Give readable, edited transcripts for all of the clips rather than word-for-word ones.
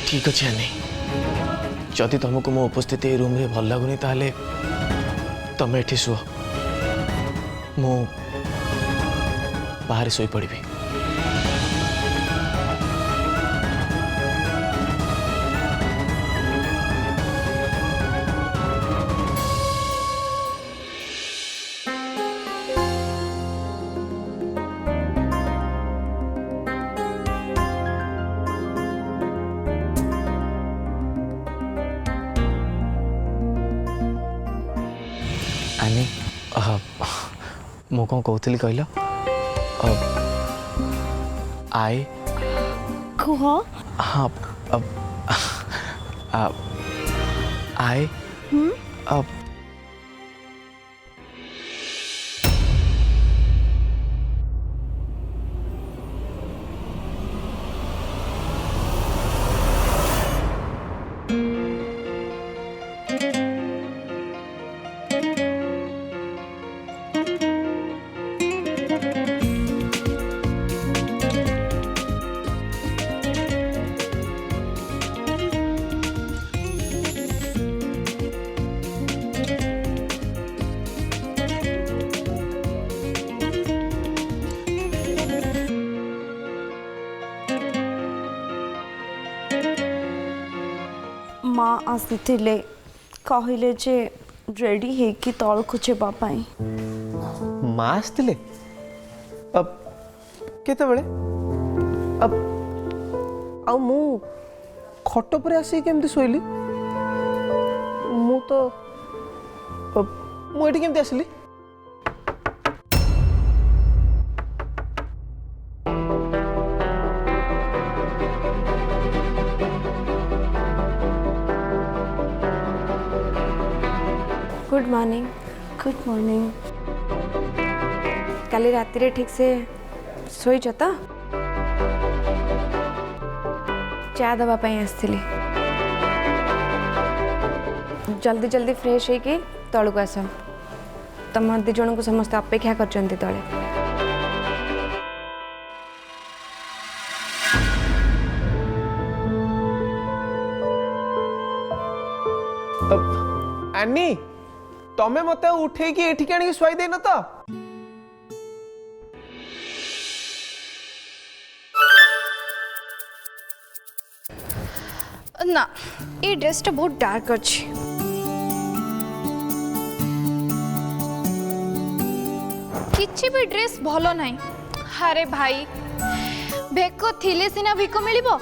ठीक अच्छे आनी जदि तुमको मो उपस्थिति रूम रे भल लगुनि ताले तमे एठी शुआ मु बाहर सोई पड़ी। आनी मु कौन कहती कहल आई कह हाँ आई माँ आसी कहले जे रेडी है कि तल को जेबाई माँ आसते अब केते बड़े अब आ मु खट पर आसी केमती शोइली मु तो मु एठी केमती आसली गुड मॉर्निंग। Good morning. काली राति रे ठीक से सोईच तो चा दबा पाई आसली जल्दी जल्दी फ्रेश होके तलू को आस तुम दी जन को समस्त अपेक्षा कर तले आनी तमे मते उठे कि एठी काणी स्वाई देना तो ना ये ड्रेसटा बहुत डार्क अच्छी किछि भी ड्रेस भलो नहीं। अरे भाई भेक थिले सिना भिक मिलिबो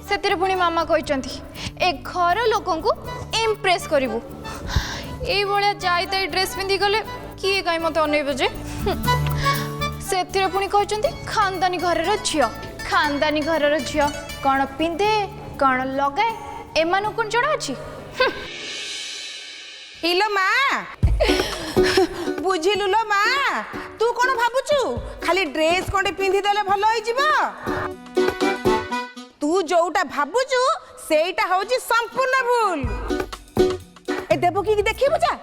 सेतिरे पुणी मामा कहचंती ए घर लोकन को इम्प्रेस करिवु ए भलिया जाई ड्रेस पिंधि गले किए काई मते अनेइबो जे सेतिरे पुणी कहचंती खानदानी घरर झियो खानदानी घरर झियो कोन पिंधे कोन लगाए एमानु कोन जणा अछि हिलो माँ बुझिलु लो माँ तू कौन भाबुचु खाली ड्रेस कोंडे पिंधि देले भलो होई जिवो तू जोटा भाबुचु सेटा होची संपूर्ण भूल ए देबकी की देखिबु जा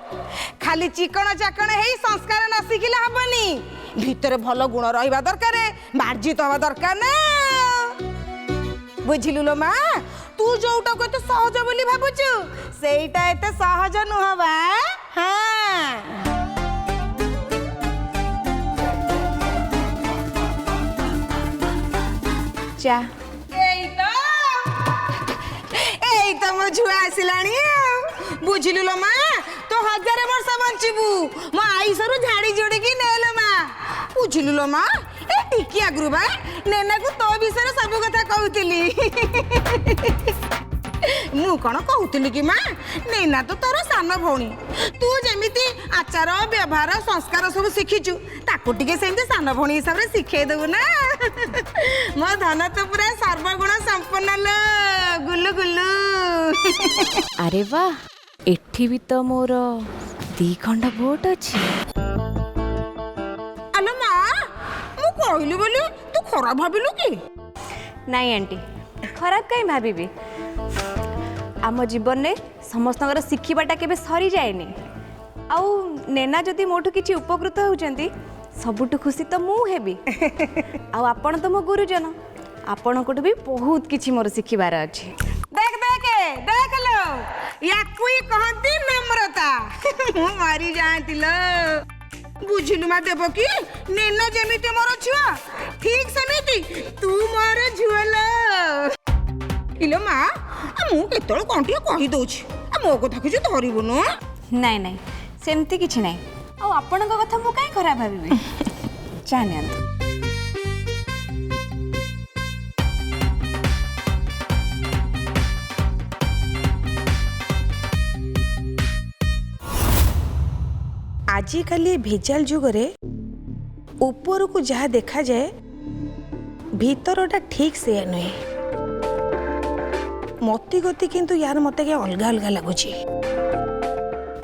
खाली चिकन चाकन हेई संस्कार न सिखिला हबनी भीतर भलो गुण रहिबा दरकार मार्जित हवा दरकार ना बुझिलु लो माँ तू जोटा को तो सहज बोली भाबुचु सेटा एते सहज नुहबा हाँ चा तो मो झुआ आसिलाणी बुझिलु लो माँ तो 1000 वर्ष बंचिबु मो आईसरु झाड़ी जोड़ी की नेलो माँ बुझिलु लो माँ ए टिकी आगरु बा नेना को तो विषय सब कथा कहउतिली मु कौन कहउतिली कि माँ नेना तो तोर सान भौणी तू जेमिति आचार व्यवहार संस्कार सब शिखिचु ताको टिके सेमते सान भौणी हिसाब रे सिखे देबु ना मो धन तो पूरा सर्वगुण संपन्न लो गुल्लू गुल्लू अरे वाह एठी भी तो मोर 2 खंड वोट अछि आलो माँ मु कहली बोली तू खराब भाबिलु कि नहीं आंटी खराब कहीं भाभी आम जीवन में समस्त शिखिबाटा केबे सरी जाएनी आउ नेना जदि मोठू किछि उपकृत होउचंती सबुठु खुशी तो मु हेबी आउ आपण तो मो गुरुजन आपण कोठू भी बहुत किछि मोर शिखिबार अछि दे देख लो या कोई कहती नम्रता मु मारी जाती लो बुझिलु मा देव की नेना जेमिति मोर छुआ ठीक सेमिति तू मोर झुआ लो इलो मा मु केतळ कोंटिया कहि दोछि मो कथा किछु धरिबुनु ନାଇଁ ନାଇଁ ସେମିତି କିଛି ନାହିଁ ଆଉ ଆପଣଙ୍କ କଥା ମୁଁ କାହିଁ ଖରାପ ଭାବିବି ଚା ନିଅନ୍ତୁ आजिकाली भेजाल जुगरे ऊपर को जहाँ देखा जाए भीतरटा ठीक से नुहे मती गति किंतु यार मत के अलग अलग लगुच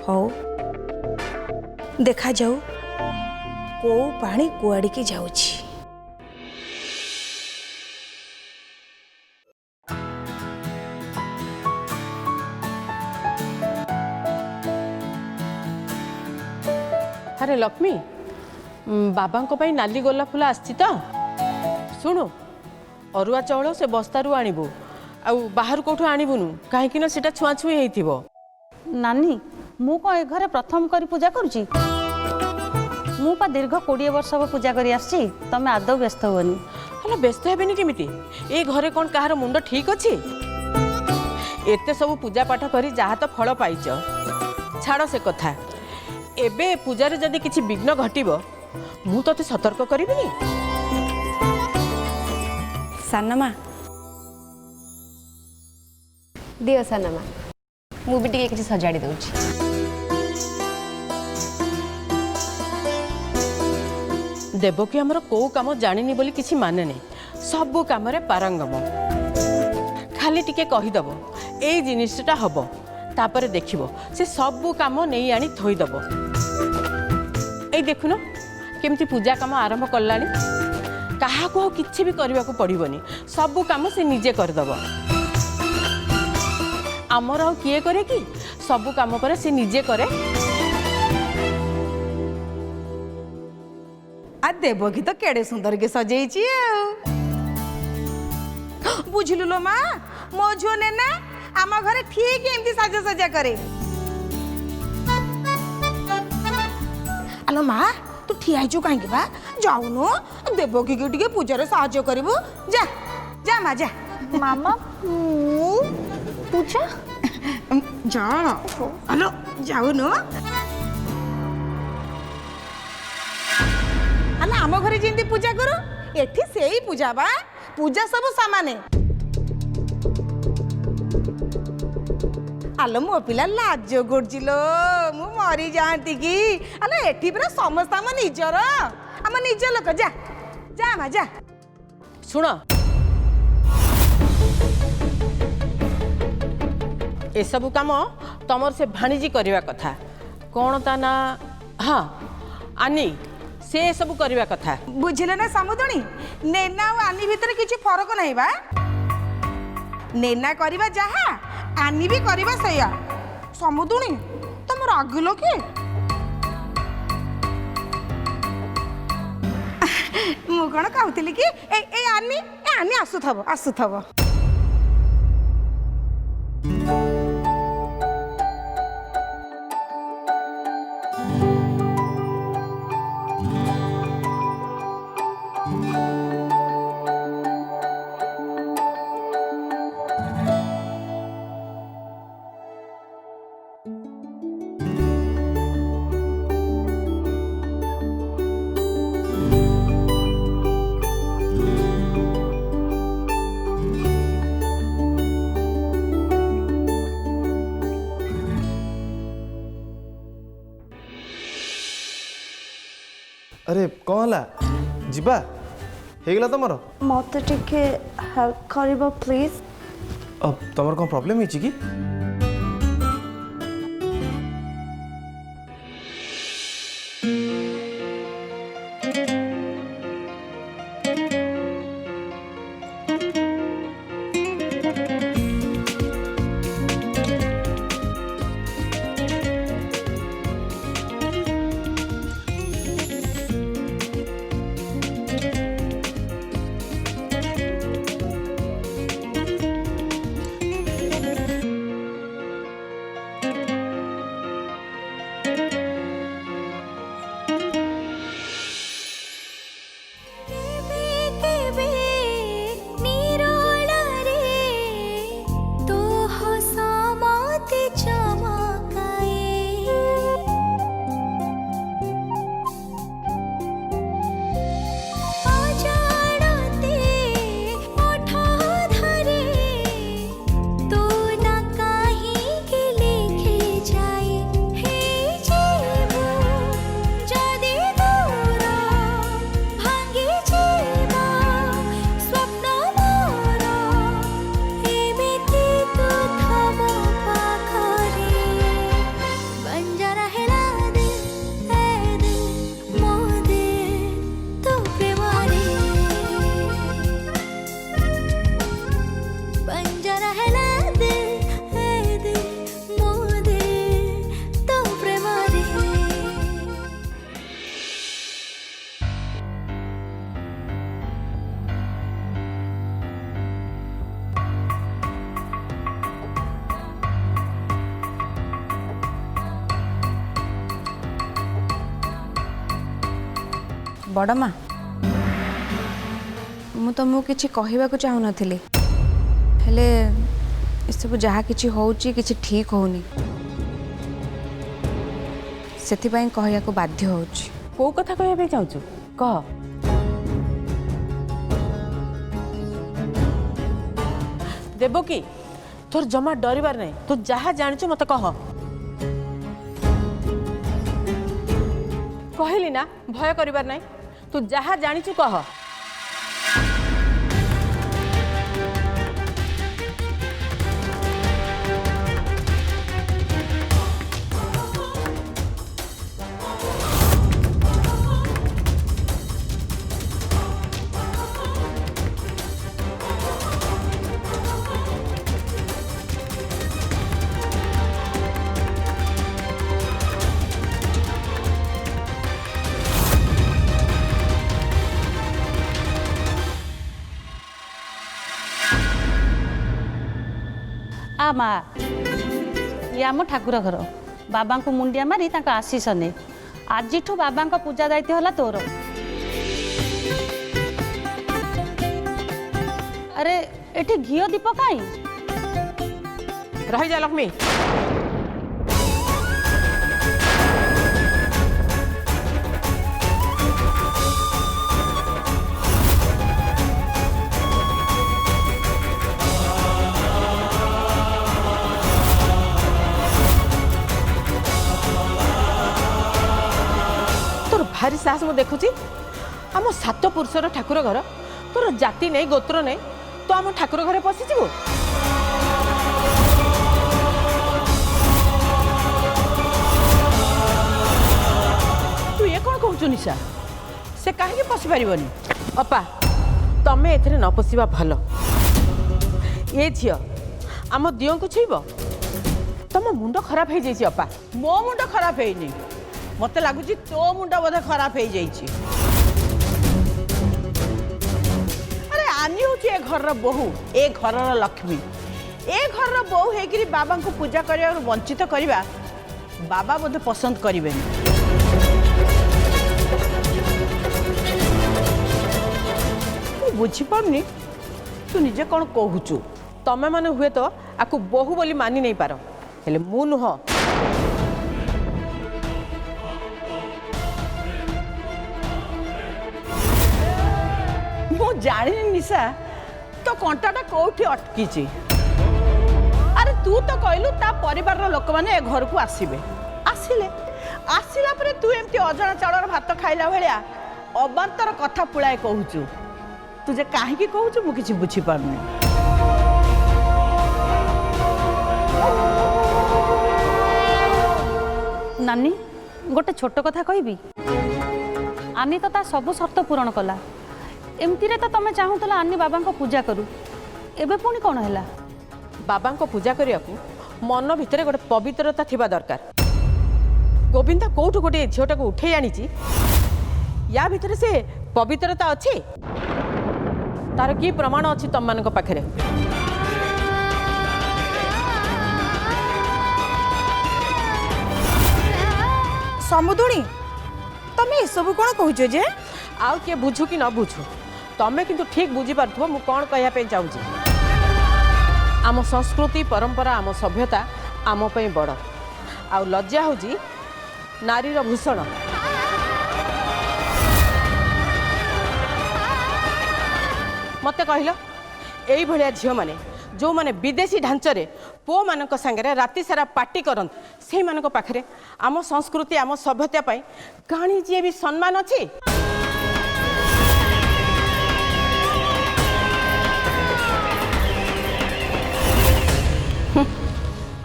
हौ देखा जाऊ को पानी कुआड़ी की जाऊची अरे लक्ष्मी बाबा को नाली गोला फुल आसी तो शुणु अरुआ चाउल से बस्तारू आणबू आउ बाहर कौटू आणबुनु कहीं सेटा छुआछुई होइथिबो नानी मु कौन ए घरे प्रथम करी पूजा करुची मु पा दीर्घ 20 वर्ष हो पूजा करी आसी तमे आदौ व्यस्त होनी हला व्यस्त हेबेनी केमिति ए घरे कौन कहार मुंड ठीक अछि एते सब पूजा पाठ करी जहा तो फल पाइच छाड़ से कथा एबे पूजारे जदि किछि विघ्न घटिबो मु तते सतर्क करिबिनी सानमा दियो सानमा मु भी टिके किछि सजाड़ी दउछि देवकी हमर को काम जानिनी बोली किछि माने नै सब काम रे पारंगम खाली टिके कहि दबो ए जिनिसटा हबो तापर देखिबो से सब काम नहीं आनी थोई दबो ए देखुनो केमती पूजा काम आरंभ करलानी कहा को किछि भी करबा को पड़िबोनी सब काम से निजे कर दबो आमर आ किए करे कि सब काम करे से निजे करे आ देवकी तो केड़े सुंदर के सजेइची बुझिलु लो माँ मो झुओ नेना आम घरे ठीक एमती साजा सजा करे आलो माँ तू ठिया हेचु कहीं बा जाऊनु देवकी के टिके पूजा रे साहाय्य करिबु जा जा माँ जा मामा पूजा जा आलो जाऊनु आलो आम घरे जेंती पूजा करू एठी सेही पूजा बा पूजा सब सामाने आलो मो पिला लाज गुड़जिलो मु मरी जाती कि आलो एठी पूरा समस्त आम निजर आम निज लोक जा जा मा जा सुन ए सब काम तमर से भाणीजी करवा कथा कौन ता ना हाँ आनी से सब करवा कथा बुझिले ना समुदुणी नेना और आनी भितर किछि फरक नहीं बा नेना करवा जहा आनी भी करवा सैया समुदुणी तुम रागिलो कि मु कौन कहूली कि ए आनी आसुथब अरे कौन ला जीवा हेगला तमर मत टिके हेल्प करिबो प्लीज अब तमर कौन प्रॉब्लम है कि बड़ माँ मु तुमको किसी कहवाक चाहूनी हेले सब जहाँ किसी होची किसी ठीक होनी से कहया को बाध्य होची। को कथा कहबे चाहछु कह। देवकी तोर जमा डरिबार नहीं, तू जहाँ जानिଛୁ मत कह। कहली ना भय करिबार नहीं, तू जहाँ जानिଛୁ कह। आ मा ये आम ठाकुर घर बाबा को मुंडिया मारी तांका आशीष ने आज बाबा का पूजा दायित्व है तोर। अरे एठी घियो दीप कहीं रही जा लक्ष्मी। भारी साहस मु देखुची आम 7 पुरुषर ठाकुर घर तोर जाति नहीं गोत्र नहीं तो आम ठाकुर घर पशिजु। तू ये कौन कहूँ निशा से कहीं पशि पारनी। अपा तमें एथरे न पशिबा भल। ये झी आम दियों को छुईब तुम मुंड खराब हो जाइए। अपा मो मुंड खराब है मत लगुच तो मुंड बोधे खराब हो जाइए। अरे आनी हूँ ए घर बोहू ए घर लक्ष्मी ए घर बोहू है बाबा को पूजा करने वंचित करवा बाबा बोधे पसंद करें। बुझीपारनी तू निजे कौन कहूचु तमें मैंने हुए तो आपको बोहू बोली मानी नहीं पार हेले मु नुह। मु जानी निशा तो कंटाटा कौटी अटकी। अरे तू तो कहलु ता परिवार लोक मैंने घर को आसबे आसिले आसिला परे तू एमती अजणा चाउर भात खाइला भलिया अबांतर कथा पुळाए कहूचु तुझे कहीं कहूचु मु किछि बुझी पारनी। नानी गोटे छोट कथा कहबी आनी तो ता सब शर्त पूरण कला एमती रे तो तमे चाहूतला आनी बाबा को पूजा करू एबे पुणी कौन है बाबा को पूजा करने को मन भितर गोटे पवित्रता थिबा दरकार। गोविंदा कोठु गोटे झीटा को उठे आनी या भितर से पवित्रता अच्छी तार की प्रमाण अच्छी तम मान पाखे। समुदुणी तमे ए सब कौन कहूच जे आउ किए बुझु कि न बुझु तमें किंतु ठीक बुझी पार्थो मु कौन कहया चाहूँ। आम संस्कृति परंपरा आम सभ्यता आम पई बड़ आउ लज्जा होजी नारीर भूषण। मत कहल यही भाया झील मैंने जो मैंने विदेशी ढांचारे पुओ मान सांगे राति सारा पार्टी करत से पाखे आम संस्कृति आम सभ्यता पाई कहानी जी भी सम्मान अच्छी।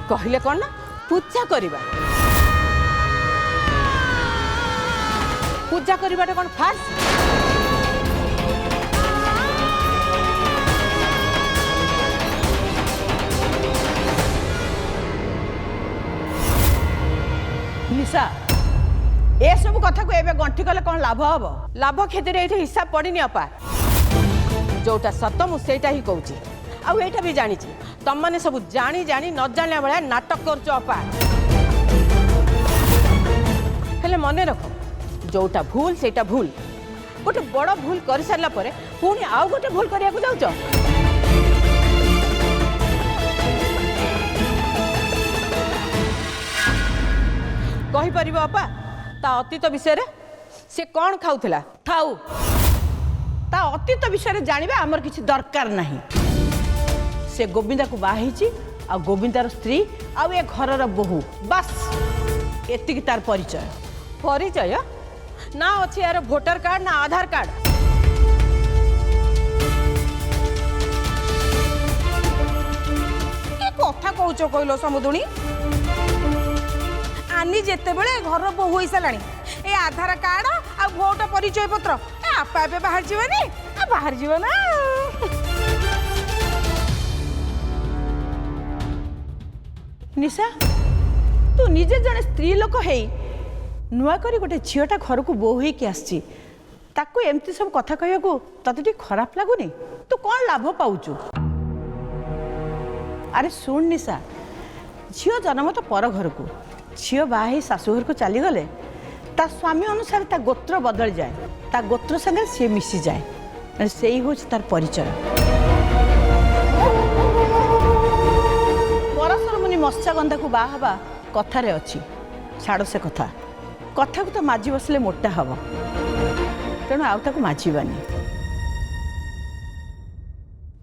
कहले कौन ना पूजा करवा पूजा करवाटा कौन फास्ट। निशा ए सब कथा को एबे गंठी कले कौन लाभ हम लाभ क्षति ये हिसाब पड़नी अपा जोटा सत मुझा ही कहूँ आईटा भी जानी तुम मैंने सब जानी जानी न जाना भाया नाटक कर अपा। हेले मन रख जोटा भूल सेटा भूल गोटे बड़ भूल कर सारा पर पुणी आउ गोटे भूल करने को जाऊच कहीपर अपा ता अतीत विषय से कौन खाऊला थाऊ ता अतीत विषय जानवा आमर किसी दरकार नहीं से गोविंदा को बाही आ गोविंदार स्त्री आउ ए घर बोहू बस एतिक तार परिचय परिचय ना अच्छे यार भोटर कार्ड ना आधार कार्ड कथा कौच कहल समुदुणी आनी जिते बड़े घर बोहू हो सारा ए आधार कार्ड आ भोट परिचय पत्र आपे आपे बाहर जीवनी बाहर जीव ना निशा तू निजे जड़े स्त्री लोक है नुआ करी गोटे झीटा घर को बोह होइकी आसी ताकू एमती सब कथा कहू तते ठीक खराब लगुनि तू कौन लाभ पाउचु अरे सुन निशा झील जन्म तो पर घर को झील बाही शाशुघर को चली गले ता स्वामी अनुसार ता गोत्र बदल जाए ता गोत्र संगे सी मिसी जाए से ही हूँ तार परिचय परशुर मुनि मत्स्यगंधा को बाहा कथारे अच्छी छाड़ से कथा कथा को तो माझी बसले मोटा हम तेणु आउ ताको माझीबानी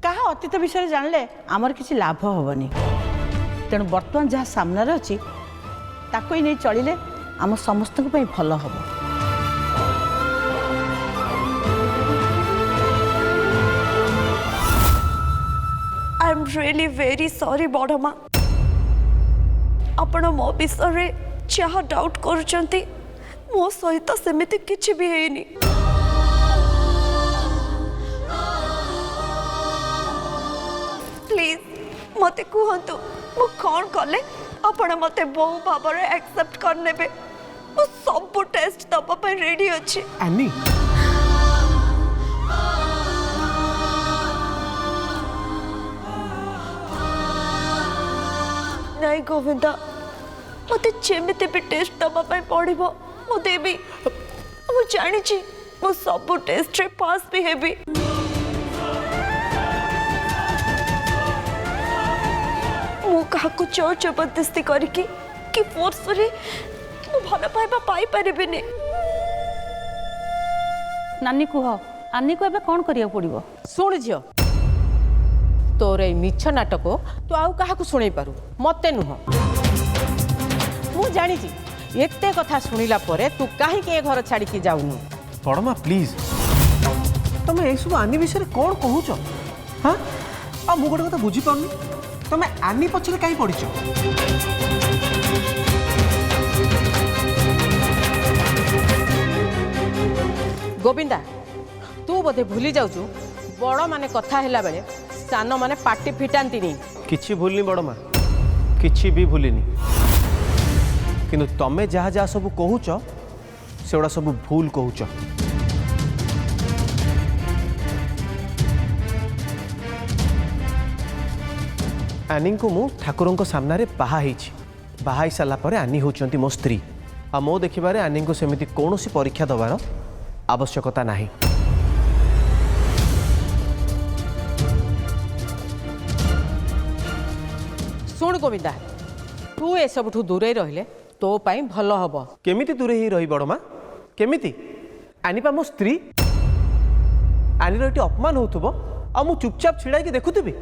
क्या अतीत विषय जानले आमर किसी लाभ हेनी तेणु बर्तमान जहाँ सामने अच्छी ताको ही नहीं चलिले आम समस्त भल हम I am really very sorry बड़ माँ आपण मो विषय जहाँ डाउट करुचंती मो सहित सेमिति किछि भी हेनी प्लीज मते कहतु मु कौन कले आपण मते बहु भाव एक्सेप्ट करने मु सब टेस्ट दबा रेडी अच्छी आनी नहीं गोविंदा मते जेमिते भी टेस्ट दबा पड़ो मु देवी मु जानी मु सब टेस्ट रे पास भी हेबी मु कहा को जोर जबरदस्ती करके कि फोर्सफुली मु भल पाइबा पाई परिबिनी नानी कुह आनी को एबे कौन करिया पड़िबो शुण झील तोर ए मिछ नाटक तू आउ क्या शुणी पारू मते नुह मु जानी एते कथा शुणिला परे तू कहीं ए घर छाड़ी जाऊनु बड़मा प्लीज तुम ये सब आनी विषय कौन कहूच हाँ आ मु गोटे कथा बुझी पारनी तुम आनी पछरे कहीं पड़ीच गोविंदा तू बोधे भूली जाऊचु बड़ माने कथा हैला बेले सान माने पाटी फिटांती नहीं किछि भूलनी बड़मा किछि भी भूलिनी किंतु तमे जहाँ जहाँ सब कहूच सेगुड़ा सब भूल कहूच आनी को मु ठाकुर सामने बाहा सारा पर आनी होती मो स्त्री आ मो देखिबारे आनी को सेमिति कौन परीक्षा दबार आवश्यकता नहीं शुण गोविंदा तू ए सब दूरे रहिले तो पाई भल हम केमिति दूरे ही रही बड़मा केमिति आनीपा मो स्त्री आनीर ये अपमान होथुबो आ मु चुपचाप छिड़ा के देखुथिबी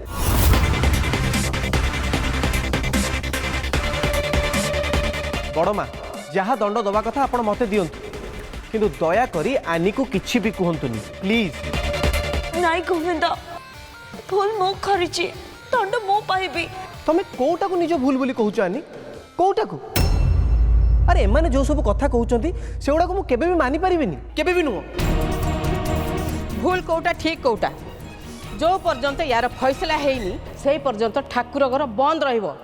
बड़मा जहाँ दंड दबा कथा आपण मते दियंतु किंतु दया करी आनी को किछि भी कहंतुनी प्लीज नाई गोविंदा भूल मो करिछि दंड मो पाइबी तमे कोटा को निज भूल बोली कहूच आनी कोटा को अरे एमाने जो सब कथा कहउचंती सेगुडा को मु केबे भी मानि परिबिनी केबे भी नुह भूल कोटा ठीक कोटा जो पर्यंत यार फैसला हैनी से पर्यंत ठाकुर घर बंद रहिबो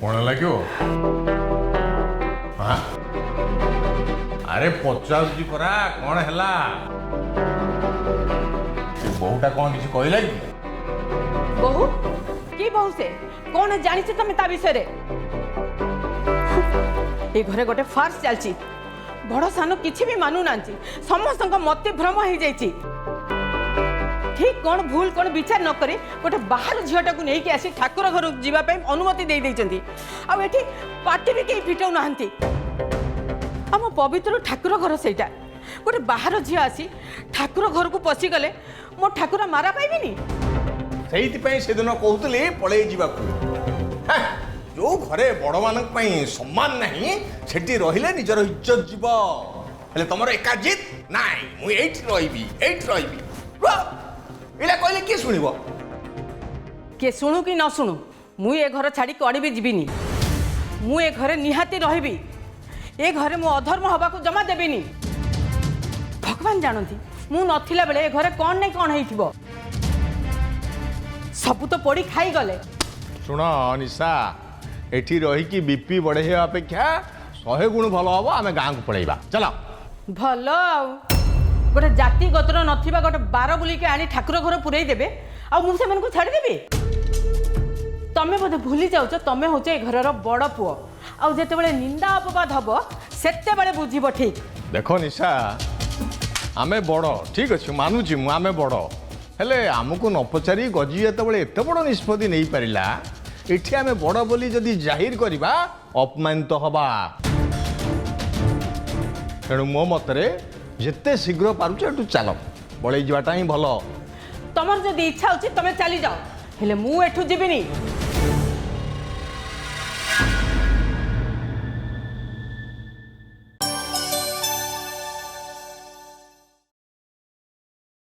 कौन लगे हाँ अरे पचास परा कौन है बहुटा कौन किसी कहला कि बहु की बहु से कौन जानी तुम ता विषय ये घरे गोटे फार्स चलची बड़ सान किसी भी मानु ना समस्त मत भ्रम हो जाइए ठीक कौन भूल कौन विचार न करे गोटे बाहर झीटा को लेकिन आसी ठाकुर घर जावाई अनुमति दे देइचंती आ एठी पार्टी भी कहीं फिटाऊ ना आम पवित्र ठाकुर घर सेटा गोटे बाहर झील आसी ठाकुर घर को पशि गले मो ठाकुर मारा पाइबिनी से दिन कहते पलि जा जो घरे बड़ मान सम्मान नहीं सेठी रहिले निजर इज्जत जीव हेले तुमर एका जित नाई मु एठी रहिबी इला कहले के सुनिबो के शुणु कि न शुणु मु ए घर छाड़ी कड़ी भी जीविनी मु ए घरे निहाती रहिबी ए घरे मो अधर्म हवा को जमा देबेनी भगवान जानती मु नथिला बेले ए घरे कौन नहीं कौन हेइथिबो सब तो पड़ी खाई गले सुन निशा एठी रही कि बीपी बढ़े अपेक्षा 100 गुण भल हम आम गाँव को पलैबा चलो भल आउ गोटे जाति गोत्र नथिबा गोटे बार बुलिके आनी ठाकुर घर पुरई देबे आ मु से मन को छाड़ी देबी तमे बोधे भूली जाउछ तमे होचे ए घरर बड़ पुओ आ जेते बेले निंदा अपवाद हबो सेते बेले बुझिबो ठीक देखो निशा आमे बड़ ठीक अच्छे मानुची मु आमे बड़ हेले आमको न पचारि गजी जेतबेले एते बड़ निष्पत्ति नहीं पारिला एठी आमे बड़ बोली जदि जाहिर करबा अपमानित हबा तेणु मो मतरे जेते शीघ्र पारुछ एठू चलो बळै जीवाटा ही भलो तमर जदि इच्छा होची तमे चली जाओ हेले मु एठू जीबिनी